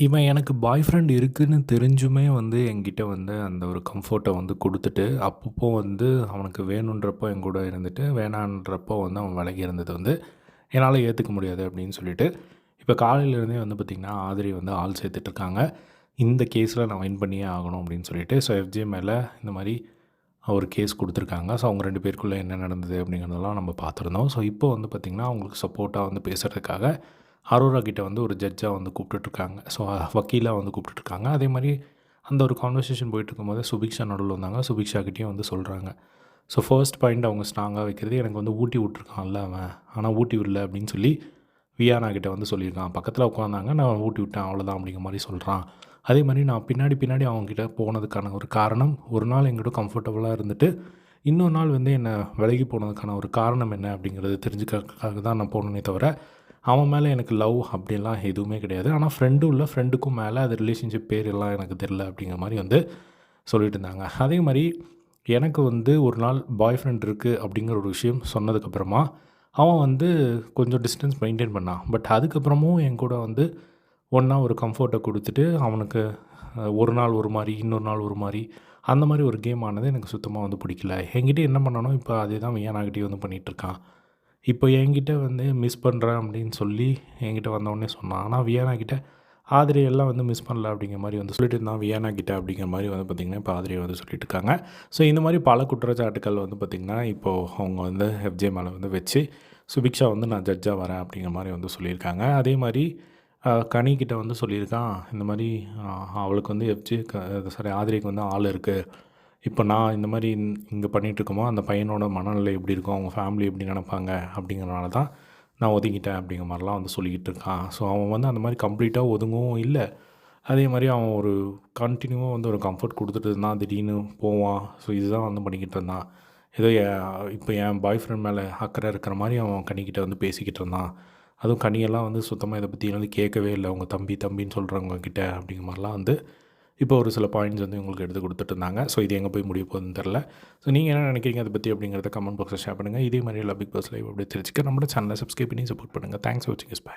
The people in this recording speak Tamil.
இவன் எனக்கு பாய் ஃப்ரெண்ட் இருக்குன்னு தெரிஞ்சுமே வந்து என்கிட்ட வந்து அந்த ஒரு கம்ஃபர்ட்டை வந்து குடுத்துட்டு, அப்பப்போ வந்து அவனுக்கு வேணுன்றப்போ என் கூட இருந்துட்டு, வேணான்றப்போ வந்து அவன் விலகி இருந்தது வந்து என்னால ஏத்துக்க முடியாது அப்படின்னு சொல்லிட்டு, இப்ப காலையிலேருந்தே வந்து பார்த்தீங்கன்னா, ஆதிரி வந்து ஆள் சேர்த்துட்ருக்காங்க. இந்த கேஸில நான் வின் பண்ணியே ஆகணும் அப்படின்னு சொல்லிட்டு, ஸோ எஃப்ஜே மேல இந்த மாரி ஒரு கேஸ் குடுத்துருக்காங்க. ஸோ அவங்க 2 பேருக்குள்ள என்ன நடந்தது அப்படிங்கிறதெல்லாம் நம்ம பார்த்துருந்தோம். ஸோ இப்போ வந்து பார்த்திங்கன்னா, அவங்களுக்கு சப்போர்ட்டா வந்து பேசுறதுக்காக அரோரா கிட்ட வந்து ஒரு ஜட்ஜா வந்து கூப்பிட்டுட்ருக்காங்க. ஸோ வக்கீலா வந்து கூப்பிட்டுட்ருக்காங்க. அதே மாரி அந்த ஒரு கான்வர்சேஷன் போயிட்டுருக்கும்போது சுபிக்ஷா நடுவுல வந்தாங்க. சுபிக்ஷா கிட்டேயும் வந்து சொல்கிறாங்க. ஸோ ஃபர்ஸ்ட் பாயிண்ட் அவங்க ஸ்ட்ராங்கா வைக்கிறது, எனக்கு வந்து ஊட்டி விட்டுருக்கான்ல அவன், ஆனா ஊட்டி விடல அப்படின்னு சொல்லி வியானா கிட்ட வந்து சொல்லியிருக்கான். பக்கத்தில உட்காந்தாங்க, நான் ஊட்டி விட்டேன் அவ்வளோதான் அப்படிங்கிற மாரி சொல்றான். அதே மாரி நான் பின்னாடி பின்னாடி அவன்கிட்ட போனதுக்கான ஒரு காரணம், ஒரு நாள் என்கூட கம்ஃபர்டபுளா இருந்துட்டு, இன்னொரு நாள் வந்து என்ன விலகி போனதுக்கான ஒரு காரணம் என்ன அப்படிங்கிறது தெரிஞ்சுக்கிறதுக்காக தான் நான் போனேனே தவிர, அவன் மேல எனக்கு லவ் அப்படின்லாம் எதுவுமே கிடையாது. ஆனா ஃப்ரெண்டும் இல்ல, ஃப்ரெண்டுக்கும் மேல அது ரிலேஷன்ஷிப் பேரெல்லாம் எனக்கு தெரியல அப்படிங்கிற மாரி வந்து சொல்லிட்டு இருந்தாங்க. அதே மாரி எனக்கு வந்து ஒரு நாள் பாய் ஃப்ரெண்ட் இருக்கு அப்படிங்கிற ஒரு விஷயம் சொன்னதுக்கப்புறமா, அவன் வந்து கொஞ்சம் டிஸ்டன்ஸ் மெயின்டெயின் பண்ணான். பட் அதுக்கப்புறமும் என் கூட வந்து ஒண்ணா ஒரு கம்ஃபோர்ட்ட குடுத்துட்டு, அவனுக்கு ஒரு நாள் ஒரு மாரி, இன்னொரு நாள் ஒரு மாரி, அந்த மாரி ஒரு கேம் ஆனது எனக்கு சுத்தமா வந்து பிடிக்கல. என்கிட்ட என்ன பண்ணானோ, இப்ப அதே தான் வியானாகிட்டயும் வந்து பண்ணிட்டுருக்கான். இப்போ என்கிட்ட வந்து மிஸ் பண்ணுறேன் அப்படின்னு சொல்லி என்கிட்ட வந்தவுடனே சொன்னான். ஆனா வியானா கிட்ட ஆதிரை எல்லாம் வந்து மிஸ் பண்ணல அப்படிங்கிற மாரி வந்து சொல்லிட்டு இருந்தான். வியானா கிட்ட அப்படிங்கிற மாரி வந்து பார்த்திங்கன்னா, இப்போ ஆதிரை வந்து சொல்லிட்டு இருக்காங்க. ஸோ இந்த மாரி பல குற்றச்சாட்டுக்கள் வந்து பார்த்திங்கன்னா, இப்போது அவங்க வந்து எஃப்ஜே மேல வந்து வச்சு, சுபிக்ஷா வந்து நான் ஜட்ஜா வரேன் அப்படிங்கிற மாரி வந்து சொல்லியிருக்காங்க. அதே மாரி கனி கிட்ட வந்து சொல்லியிருக்கான். இந்த மாரி அவளுக்கு வந்து எஃப்ஜே சாரி ஆதிரைக்கு வந்து ஆள் இருக்கு. இப்போ நான் இந்த மாரி இங்கே பண்ணிகிட்ருக்கோமோ, அந்த பையனோட மனநிலை எப்படி இருக்கும், அவங்க ஃபேமிலி எப்படி நினைப்பாங்க அப்படிங்கிறனால தான் நான் ஒதுங்கிட்டேன் அப்படிங்கிற மாரிலாம் வந்து சொல்லிக்கிட்டு இருக்கான். ஸோ அவன் வந்து அந்த மாரி கம்ப்ளீட்டா ஒதுங்கவும் இல்ல. அதே மாரி அவன் ஒரு கன்டினியூவா வந்து ஒரு கம்ஃபர்ட் குடுத்துட்டு இருந்தான். திடீர்னு போவான். ஸோ இதுதான் வந்து பண்ணிக்கிட்டு இருந்தான். ஏதோ இப்போ என் பாய் ஃப்ரெண்ட் மேல அக்கறை இருக்கிற மாரி அவன் கனிக்கிட்ட வந்து பேசிக்கிட்டு இருந்தான். அதுவும் கனியெல்லாம் வந்து சுத்தமா இத பத்தி வந்து கேட்கவே இல்ல. உங்க தம்பி தம்பின்னு சொல்றவங்க கிட்ட அப்படிங்கிற மாரிலாம் வந்து இப்போ ஒரு சில பாயிண்ட்ஸ் வந்து உங்களுக்கு எடுத்து குடுத்துட்டு இருந்தாங்க. ஸோ இது எங்கே போய் முடிய போகுதுன்னு தெரில. ஸோ நீங்க என்ன நினைக்கிறீங்க அத பத்தி அப்படிங்கிறத கமெண்ட் பாக்ஸ்ல ஷேர் பண்ணுங்க. இதே மாரி எல்லா பிக் பாஸ் லைவ் அப்டேட்ஸ் தெரிஞ்சுக்க நம்மளோட சேனலை சப்ஸ்கிரைப் பண்ணி சப்போர்ட் பண்ணுங்க. தேங்க்ஸ் ஃபார் வாட்சிங். Yes by.